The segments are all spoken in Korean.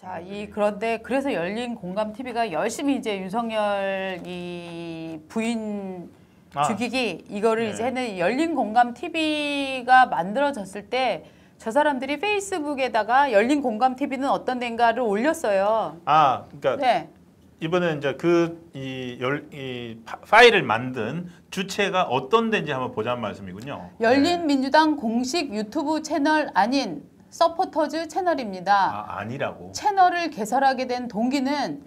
자, 그런데 그래서 열린 공감 TV가 열심히 이제 윤석열 부인 죽이기 이거를 이제 했는데 열린 공감 TV가 만들어졌을 때 저 사람들이 페이스북에다가 열린 공감 TV는 어떤 데인가를 올렸어요. 그러니까 이번에 이제 파일을 만든 주체가 어떤 데인지 한번 보자는 말씀이군요. 열린민주당 공식 유튜브 채널 아닌 서포터즈 채널입니다. 아니라고? 채널을 개설하게 된 동기는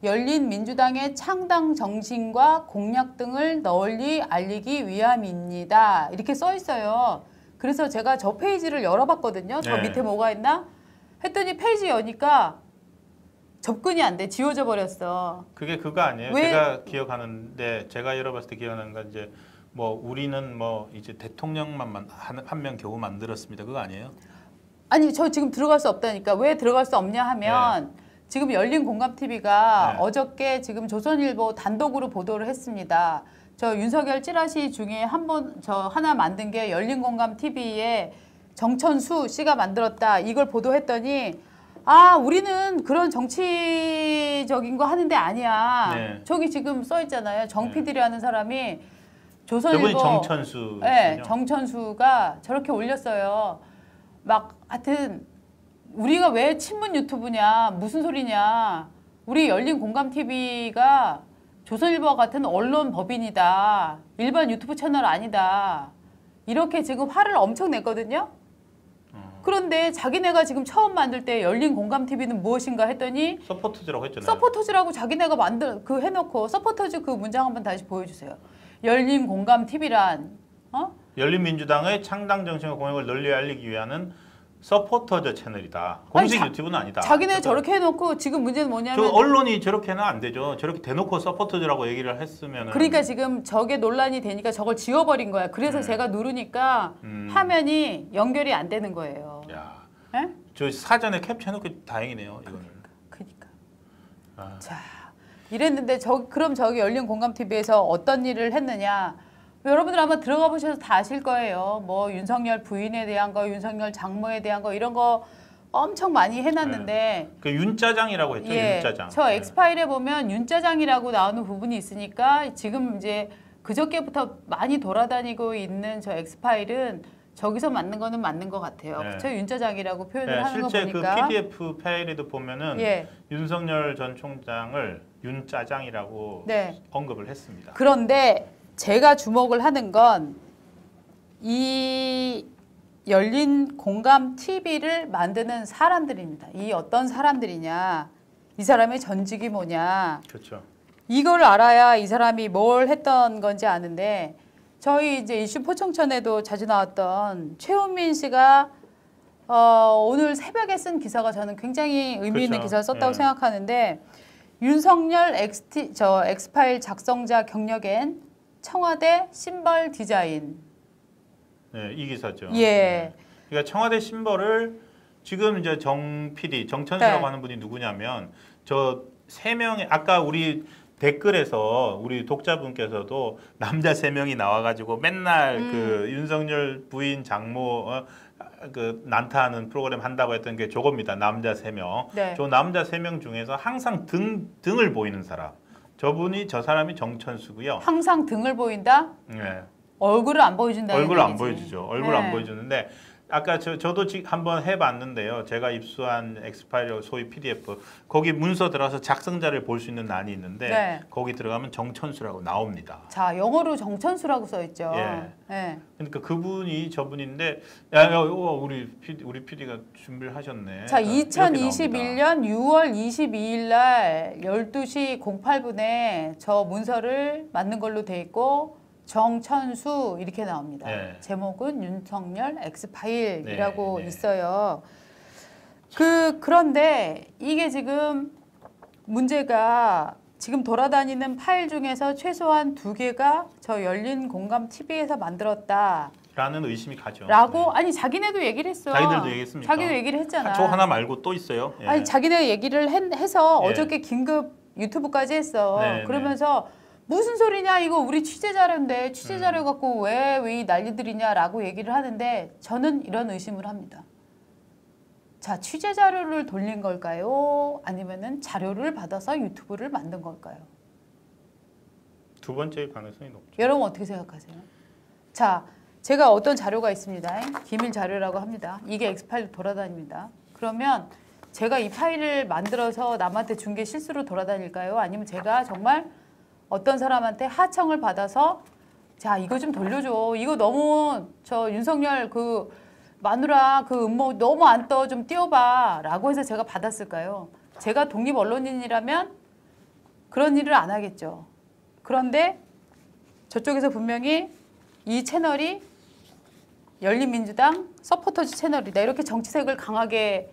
열린민주당의 창당 정신과 공약 등을 널리 알리기 위함입니다. 이렇게 써 있어요. 그래서 제가 저 페이지를 열어봤거든요. 저 밑에 뭐가 있나? 했더니 페이지 여니까 접근이 안 돼. 지워져 버렸어. 그게 그거 아니에요? 제가 기억하는데 제가 열어봤을 때 기억하는 건 이제 뭐 우리는 뭐 이제 대통령만 한 명 겨우 만들었습니다. 그거 아니에요? 아니 저 지금 들어갈 수 없다니까. 왜 들어갈 수 없냐 하면 지금 열린 공감 TV가 어저께 지금 조선일보 단독으로 보도를 했습니다. 저 윤석열 찌라시 중에 저 하나 만든 게 열린 공감 TV에 정천수 씨가 만들었다. 이걸 보도했더니 우리는 그런 정치적인 거 하는데 아니야. 저기 지금 써 있잖아요. 정 PD라는 사람이 조선일보 정천수. 정천수가 저렇게 올렸어요. 막 하여튼 우리가 왜 친문 유튜브냐 무슨 소리냐. 우리 열린 공감 TV가 조선일보와 같은 언론 법인이다. 일반 유튜브 채널 아니다. 이렇게 지금 화를 엄청 냈거든요. 그런데 자기네가 지금 처음 만들 때 열린 공감 TV는 무엇인가 했더니 서포터즈라고 했잖아요. 서포터즈라고 자기네가 해놓고 서포터즈 그 문장 한번 다시 보여주세요. 열린 공감 TV란 열린민주당의 창당 정신과 공약을 널리 알리기 위한 서포터즈 채널이다. 공식 유튜브는 아니다. 자기네 저렇게 해놓고 지금 문제는 뭐냐면 언론이 저렇게 하면 안 되죠. 저렇게 대놓고 서포터즈라고 얘기를 했으면 그러니까 지금 저게 논란이 되니까 저걸 지워버린 거야. 그래서 제가 누르니까 화면이 연결이 안 되는 거예요. 저 사전에 캡처해놓고 다행이네요. 이거는. 그러니까. 자, 이랬는데 그럼 저기 열린 공감 TV에서 어떤 일을 했느냐? 여러분들 아마 들어가 보셔서 다 아실 거예요. 뭐 윤석열 부인에 대한 거, 윤석열 장모에 대한 거 이런 거 엄청 많이 해놨는데 그 윤짜장이라고 했죠. 윤짜장. 저 엑스파일에 보면 윤짜장이라고 나오는 부분이 있으니까 지금 이제 그저께부터 많이 돌아다니고 있는 저 엑스파일은 저기서 맞는 거는 맞는 것 같아요. 그렇죠? 윤짜장이라고 표현을 하는 거 보니까. 실제 그 PDF 파일에도 보면은 윤석열 전 총장을 윤짜장이라고 언급을 했습니다. 그런데 제가 주목을 하는 건 이 열린 공감 TV를 만드는 사람들입니다. 이 어떤 사람들이냐, 이 사람의 전직이 뭐냐. 그렇죠. 이걸 알아야 이 사람이 뭘 했던 건지 아는데 저희 이제 이슈 포청천에도 자주 나왔던 최훈민 씨가 오늘 새벽에 쓴 기사가 저는 굉장히 의미 있는 기사를 썼다고 생각하는데 윤석열 엑스파일 작성자 경력엔 청와대 심벌 디자인. 이 기사죠. 그러니까 청와대 심벌을 지금 이제 정 PD, 정천수라고 하는 분이 누구냐면 저 3명의 아까 우리 댓글에서 우리 독자분께서도 남자 3명이 나와가지고 맨날 그 윤석열 부인 장모 그 난타하는 프로그램 한다고 했던 게 저겁니다. 남자 3명. 저 남자 3명 중에서 항상 등을 보이는 사람. 저 사람이 정천수고요. 항상 등을 보인다? 얼굴을 안 보여준다는 얼굴을 안 보여주죠. 얼굴을 안 보여주는데 아까 저도 지금 한번 해봤는데요. 제가 입수한 엑스파일 소위 PDF 거기 문서 들어가서 작성자를 볼 수 있는欄이 있는데 거기 들어가면 정천수라고 나옵니다. 자, 영어로 정천수라고 써 있죠. 그러니까 그분이 저분인데 우리 PD가 준비를 하셨네. 자, 2021년 6월 22일 날 12시 08분에 저 문서를 맞는 걸로 돼 있고 정천수 이렇게 나옵니다. 제목은 윤석열 엑스파일이라고 있어요. 그런데 이게 지금 문제가 지금 돌아다니는 파일 중에서 최소한 2개가 저 열린 공감 TV에서 만들었다. 라는 의심이 가죠. 아니 자기네도 얘기를 했어. 자기들도 얘기했습니까? 자기도 얘기를 했잖아. 저 하나 말고 또 있어요. 아니 자기네가 얘기를 해서 어저께 긴급 유튜브까지 했어. 그러면서 무슨 소리냐 이거 우리 취재 자료인데 취재 자료 갖고 왜 이 난리들이냐라고 얘기를 하는데 저는 이런 의심을 합니다. 자, 취재 자료를 돌린 걸까요? 아니면은 자료를 받아서 유튜브를 만든 걸까요? 두 번째의 가능성이 높죠. 여러분 어떻게 생각하세요? 자, 제가 어떤 자료가 있습니다. 기밀 자료라고 합니다. 이게 엑스파일로 돌아다닙니다. 그러면 제가 이 파일을 만들어서 남한테 준 게 실수로 돌아다닐까요? 아니면 제가 정말 어떤 사람한테 하청을 받아서 자, 이거 좀 돌려줘. 이거 너무 저 윤석열 그 마누라 그 음모 너무 안 떠. 좀 띄워봐. 라고 해서 제가 받았을까요? 제가 독립 언론인이라면 그런 일을 안 하겠죠. 그런데 저쪽에서 분명히 이 채널이 열린민주당 서포터즈 채널이다. 이렇게 정치색을 강하게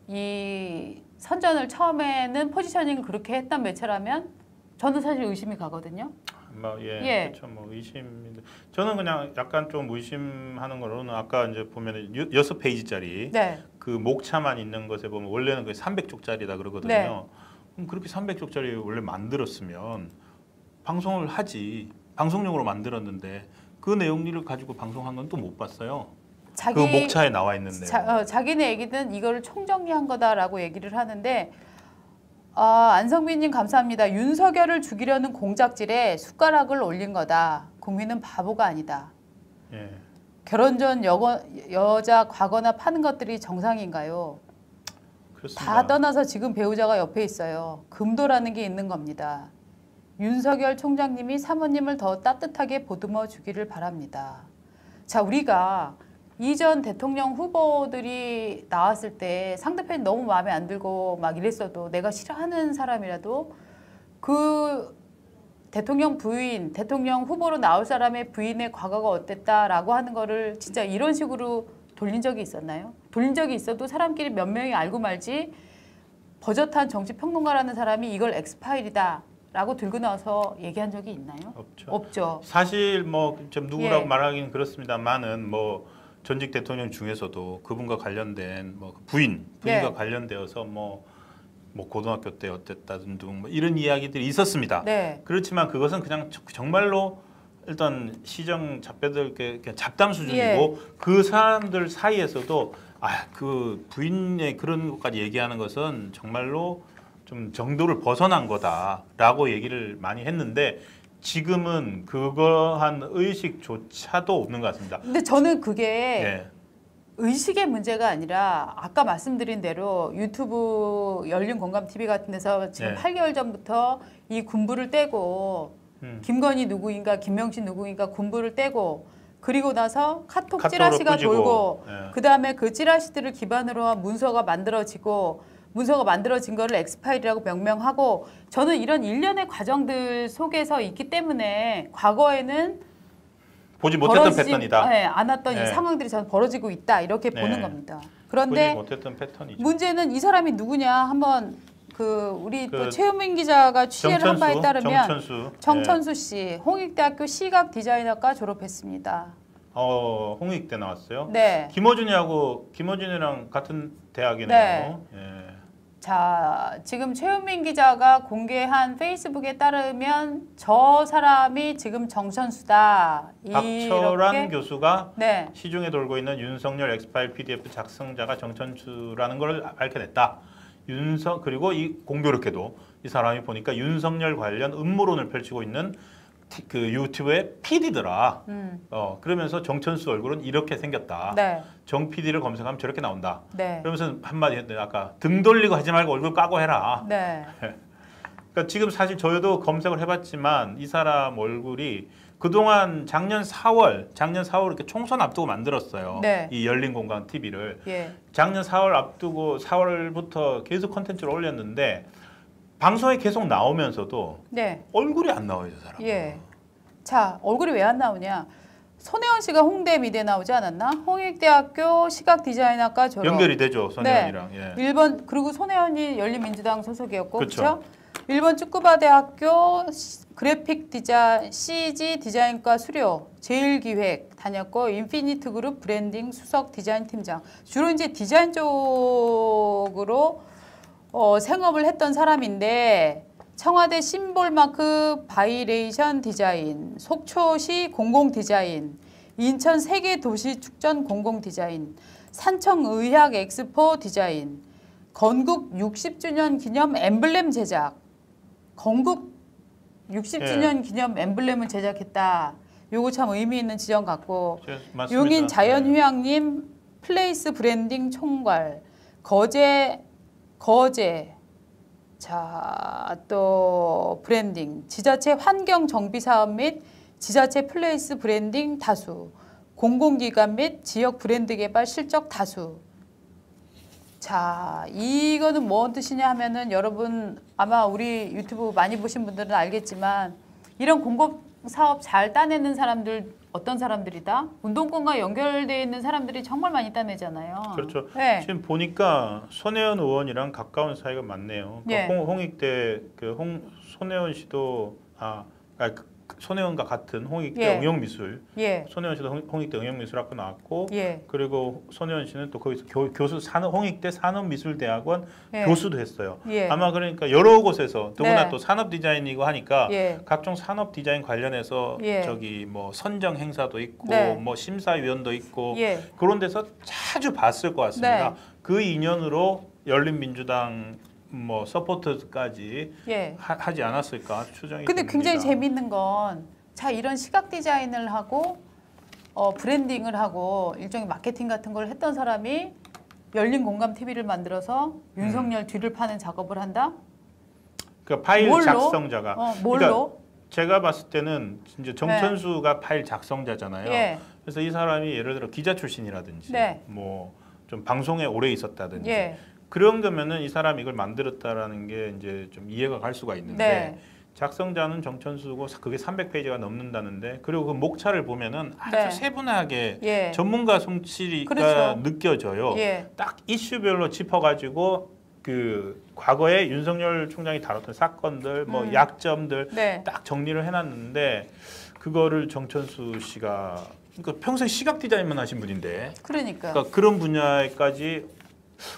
이 선전을 처음에는 포지셔닝을 그렇게 했던 매체라면 저는 사실 의심이 가거든요. 예. 그렇죠. 뭐 의심인데 저는 그냥 약간 좀 의심하는 거로는 아까 이제 보면 6페이지짜리 네. 그 목차만 있는 것에 보면 원래는 그 300쪽짜리다 그러거든요. 네. 그럼 그렇게 300쪽짜리 원래 만들었으면 방송을 하지. 방송용으로 만들었는데 그 내용들을 가지고 방송한 건 또 못 봤어요. 그 목차에 나와 있는데. 자기네 얘기는 이거를 총정리한 거다라고 얘기를 하는데 안성빈님 감사합니다. 윤석열을 죽이려는 공작질에 숟가락을 올린 거다. 국민은 바보가 아니다. 예. 결혼 전 여자 과거나 파는 것들이 정상인가요? 그렇습니다. 다 떠나서 지금 배우자가 옆에 있어요. 금도라는 게 있는 겁니다. 윤석열 총장님이 사모님을 더 따뜻하게 보듬어 주기를 바랍니다. 자, 우리가 이전 대통령 후보들이 나왔을 때 상대편이 너무 마음에 안 들고 막 이랬어도 내가 싫어하는 사람이라도 그 대통령 부인, 대통령 후보로 나올 사람의 부인의 과거가 어땠다라고 하는 거를 진짜 이런 식으로 돌린 적이 있었나요? 돌린 적이 있어도 사람끼리 몇 명이 알고 말지 버젓한 정치평론가라는 사람이 이걸 엑스파일이다 라고 들고 나와서 얘기한 적이 있나요? 없죠. 없죠. 사실 뭐 좀 누구라고 예. 말하기는 그렇습니다만은 뭐 전직 대통령 중에서도 그분과 관련된 뭐 부인과 네. 관련되어서 뭐 고등학교 때 어땠다든 뭐 이런 이야기들이 있었습니다. 네. 그렇지만 그것은 그냥 정말로 일단 시정 잡배들 그냥 잡담 수준이고 예. 그 사람들 사이에서도 그 부인의 그런 것까지 얘기하는 것은 정말로 좀 정도를 벗어난 거다라고 얘기를 많이 했는데 지금은 그거한 의식조차도 없는 것 같습니다. 근데 저는 그게 예. 의식의 문제가 아니라 아까 말씀드린 대로 유튜브 열린 공감 TV 같은 데서 지금 네. 8개월 전부터 이 군부를 떼고 김건희 누구인가 김명신 누구인가 군부를 떼고 그리고 나서 카톡 찌라시가 뿌리고, 돌고 예. 그다음에 그 찌라시들을 기반으로 한 문서가 만들어지고 문서가 만들어진 거를 엑스파일이라고 명명하고 저는 이런 일련의 과정들 속에서 있기 때문에 과거에는 보지 못했던 패턴이다. 네, 않았던 네. 이 상황들이 저는 벌어지고 있다 이렇게 네. 보는 겁니다. 보지 그런데 못했던 패턴이죠. 문제는 이 사람이 누구냐 한번 우리 또 그 최우민 기자가 취재를 한 바에 따르면 정천수. 씨 홍익대학교 시각 디자인학과 졸업했습니다. 홍익대 나왔어요. 네. 김어준이랑 같은 대학이네요. 네. 예. 자, 지금 최우민 기자가 공개한 페이스북에 따르면 저 사람이 지금 정천수다. 박철환 교수가 네. 시중에 돌고 있는 윤석열 엑스파일 PDF 작성자가 정천수라는 걸 밝혀냈다. 그리고 이 공교롭게도 이 사람이 보니까 윤석열 관련 음모론을 펼치고 있는 그 유튜브의 PD더라. 그러면서 정천수 얼굴은 이렇게 생겼다. 네. 정 PD를 검색하면 저렇게 나온다. 네. 그러면서 한마디 했는데 아까 등 돌리고 하지 말고 얼굴 까고 해라. 네. 그러니까 지금 사실 저희도 검색을 해봤지만 이 사람 얼굴이 그동안 작년 4월 이렇게 총선 앞두고 만들었어요. 네. 이 열린 공간 TV를. 예. 작년 4월 앞두고 4월부터 계속 콘텐츠를 올렸는데 방송에 계속 나오면서도 네. 얼굴이 안 나와요, 저 사람. 예. 자, 얼굴이 왜 안 나오냐? 손혜원 씨가 홍대 미대 나오지 않았나? 홍익대학교 시각 디자인학과 졸업. 연결이 되죠, 손혜원이랑. 네. 예. 그리고 손혜원이 열린민주당 소속이었고, 그쵸. 그렇죠? 일본 筑波대학교 그래픽 디자인 CG 디자인과 수료, 제일기획 다녔고 인피니트 그룹 브랜딩 수석 디자인 팀장. 주로 이제 디자인 쪽으로 생업을 했던 사람인데 청와대 심볼마크 바이레이션 디자인, 속초시 공공 디자인, 인천 세계도시축전 공공디자인, 산청의학 엑스포 디자인, 건국 60주년 기념 엠블렘 제작. 건국 60주년 기념 엠블렘을 제작했다. 요거 참 의미 있는 지점 같고. 맞습니다. 용인 자연휴양림 플레이스 브랜딩 총괄. 거제 자, 또 브랜딩, 지자체 환경 정비 사업 및 지자체 플레이스 브랜딩 다수, 공공기관 및 지역 브랜드 개발 실적 다수. 자, 이거는 뭔 뜻이냐 하면은 여러분 아마 우리 유튜브 많이 보신 분들은 알겠지만 이런 공공 사업 잘 따내는 사람들 어떤 사람들이다? 운동권과 연결되어 있는 사람들이 정말 많이 따내잖아요. 그렇죠. 네. 지금 보니까 손혜원 의원이랑 가까운 사이가 많네요. 예. 홍익대 손혜원 씨도 손혜원과 같은 홍익대 예. 응용미술. 예. 손혜원 씨도 홍익대 응용미술학과 나왔고, 예. 그리고 손혜원 씨는 또 거기서 교수 홍익대 산업미술대학원 예. 교수도 했어요. 예. 아마 그러니까 여러 곳에서 더구나 네. 또 산업 디자인이고 하니까 예. 각종 산업 디자인 관련해서 예. 저기 뭐 선정 행사도 있고, 네. 뭐 심사위원도 있고 예. 그런 데서 자주 봤을 것 같습니다. 네. 그 인연으로 열린민주당 뭐 서포터까지 예. 하지 않았을까 추정이 근데 됩니다. 굉장히 재밌는 건, 자, 이런 시각 디자인을 하고 브랜딩을 하고 일종의 마케팅 같은 걸 했던 사람이 열린 공감 TV를 만들어서 윤석열 뒤를 파는 작업을 한다? 그 파일 뭘로? 작성자가 뭘로? 그러니까 제가 봤을 때는 이제 정천수가 파일 작성자잖아요. 예. 그래서 이 사람이 예를 들어 기자 출신이라든지 네. 뭐 좀 방송에 오래 있었다든지 예. 그런 거면은 이 사람이 이걸 만들었다라는 게 이제 좀 이해가 갈 수가 있는데 네. 작성자는 정천수고 그게 300페이지가 넘는다는데, 그리고 그 목차를 보면은 아주 네. 세분하게 예. 전문가 솜씨가 그렇죠. 느껴져요. 예. 딱 이슈별로 짚어가지고 그 과거에 윤석열 총장이 다뤘던 사건들, 뭐 약점들 네. 딱 정리를 해놨는데 그거를 정천수 씨가 그러니까 평소에 시각 디자인만 하신 분인데, 그러니까. 그러니까 그런 분야까지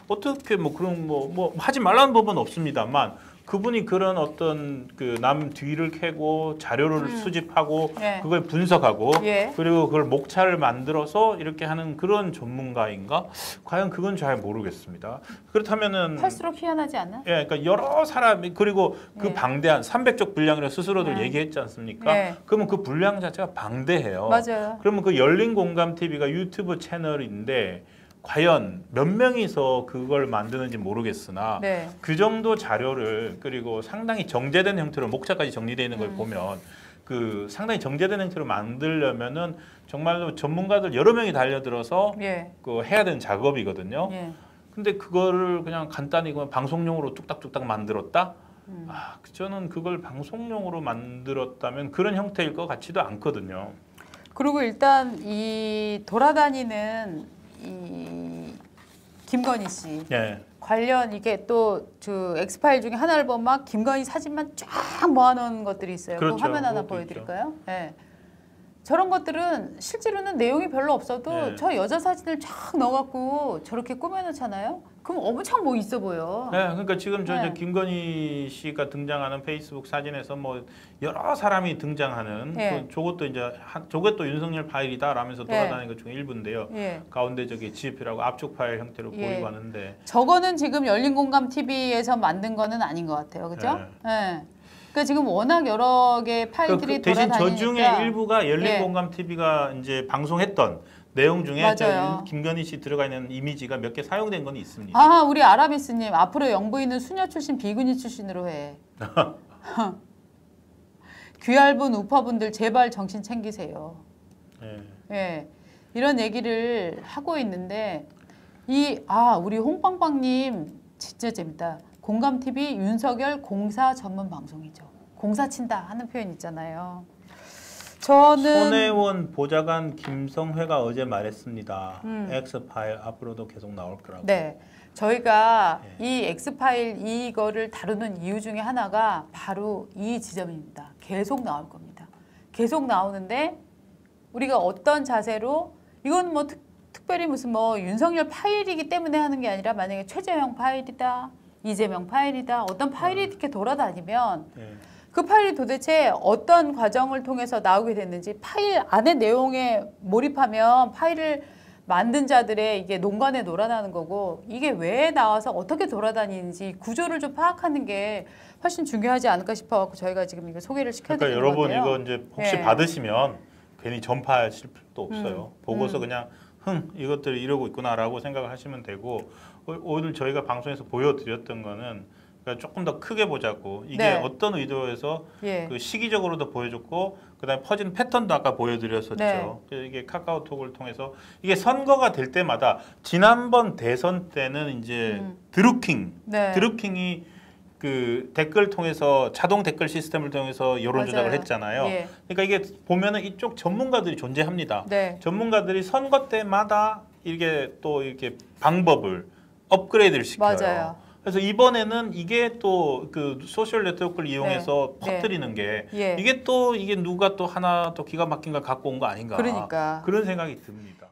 어떻게 뭐 그런 뭐 하지 말라는 법은 없습니다만 그분이 그런 어떤 그 남 뒤를 캐고 자료를 수집하고 예. 그걸 분석하고 예. 그리고 그걸 목차를 만들어서 이렇게 하는 그런 전문가인가? 과연 그건 잘 모르겠습니다. 그렇다면은 할수록 희한하지 않아? 예, 그러니까 여러 사람이 그리고 그 예. 방대한 300쪽 분량이라 스스로들 예. 얘기했지 않습니까? 예. 그러면 그 분량 자체가 방대해요. 맞아요. 그러면 그 열린 공감 TV가 유튜브 채널인데 과연 몇 명이서 그걸 만드는지 모르겠으나 네. 그 정도 자료를, 그리고 상당히 정제된 형태로 목차까지 정리되어 있는 걸 보면 그 상당히 정제된 형태로 만들려면은 정말로 전문가들 여러 명이 달려들어서 예. 그 해야 되는 작업이거든요. 예. 근데 그거를 그냥 간단히 그냥 방송용으로 뚝딱뚝딱 만들었다? 저는 그걸 방송용으로 만들었다면 그런 형태일 것 같지도 않거든요. 그리고 일단 이 돌아다니는 이 김건희 씨 예. 관련 이게 또 그 엑스파일 중에 하나를 보면 막 김건희 사진만 쫙 모아놓은 것들이 있어요. 그렇죠. 그 화면 하나 그것도 보여드릴까요? 예. 저런 것들은 실제로는 내용이 별로 없어도 네. 저 여자 사진을 쫙 넣어갖고 저렇게 꾸며놓잖아요. 그럼 엄청 뭐 있어 보여. 네, 그러니까 지금 저 네. 이제 김건희 씨가 등장하는 페이스북 사진에서 뭐 여러 사람이 등장하는 네. 저것도 이제 저것도 윤석열 파일이다라면서 네. 돌아다니는 것 중에 일부인데요. 예. 가운데 저기 GF라고 압축 파일 형태로 예. 보이고 하는데 저거는 지금 열린공감 TV에서 만든 거는 아닌 것 같아요. 그죠? 예. 그러니까 지금 워낙 여러 개의 파일들이 대신 돌아다니니까. 저 중에 일부가 열린 예. 공감 TV가 이제 방송했던 내용 중에 맞아요. 김건희 씨 들어가 있는 이미지가 몇 개 사용된 건 있습니다. 아, 우리 아라비스님 앞으로 영부인은 수녀 출신 비구니 출신으로 해. 귀얇은 우파분들 제발 정신 챙기세요. 예. 예, 이런 얘기를 하고 있는데 우리 홍빵빵님 진짜 재밌다. 공감 TV 윤석열 공사 전문 방송이죠. 공사 친다 하는 표현 있잖아요. 저는 손혜원 보좌관 김성회가 어제 말했습니다. X파일 앞으로도 계속 나올 거라고. 네, 저희가 이 X파일 이거를 다루는 이유 중에 하나가 바로 이 지점입니다. 계속 나올 겁니다. 계속 나오는데 우리가 어떤 자세로 이건 뭐 특별히 무슨 뭐 윤석열 파일이기 때문에 하는 게 아니라 만약에 최재형 파일이다, 이재명 파일이다, 어떤 파일이 이렇게 돌아다니면 예. 그 파일이 도대체 어떤 과정을 통해서 나오게 됐는지 파일 안의 내용에 몰입하면 파일을 만든 자들의 이게 농간에 놀아나는 거고 이게 왜 나와서 어떻게 돌아다니는지 구조를 좀 파악하는 게 훨씬 중요하지 않을까 싶어갖고 저희가 지금 이거 소개를 시켜드리는 그러니까 여러분 건데요. 이거 이제 혹시 네. 받으시면 괜히 전파하실 필요도 없어요. 보고서 그냥 이것들이 이러고 있구나라고 생각을 하시면 되고 오늘 저희가 방송에서 보여드렸던 거는 그러니까 조금 더 크게 보자고 이게 네. 어떤 의도에서 예. 그 시기적으로도 보여줬고 그다음에 퍼지는 패턴도 아까 보여드렸었죠. 네. 그래서 이게 카카오톡을 통해서 이게 선거가 될 때마다 지난번 대선 때는 이제 드루킹, 네. 드루킹이 그 댓글 통해서 자동 댓글 시스템을 통해서 여론 조작을 맞아요. 했잖아요. 예. 그러니까 이게 보면은 이쪽 전문가들이 존재합니다. 네. 전문가들이 선거 때마다 이게 또 이렇게 방법을 업그레이드를 시켜요. 맞아요. 그래서 이번에는 이게 또 그 소셜 네트워크를 이용해서 네. 퍼뜨리는 게 예. 이게 또 이게 누가 또 하나 또 기가 막힌 걸 갖고 온 거 아닌가 그러니까. 그런 생각이 듭니다.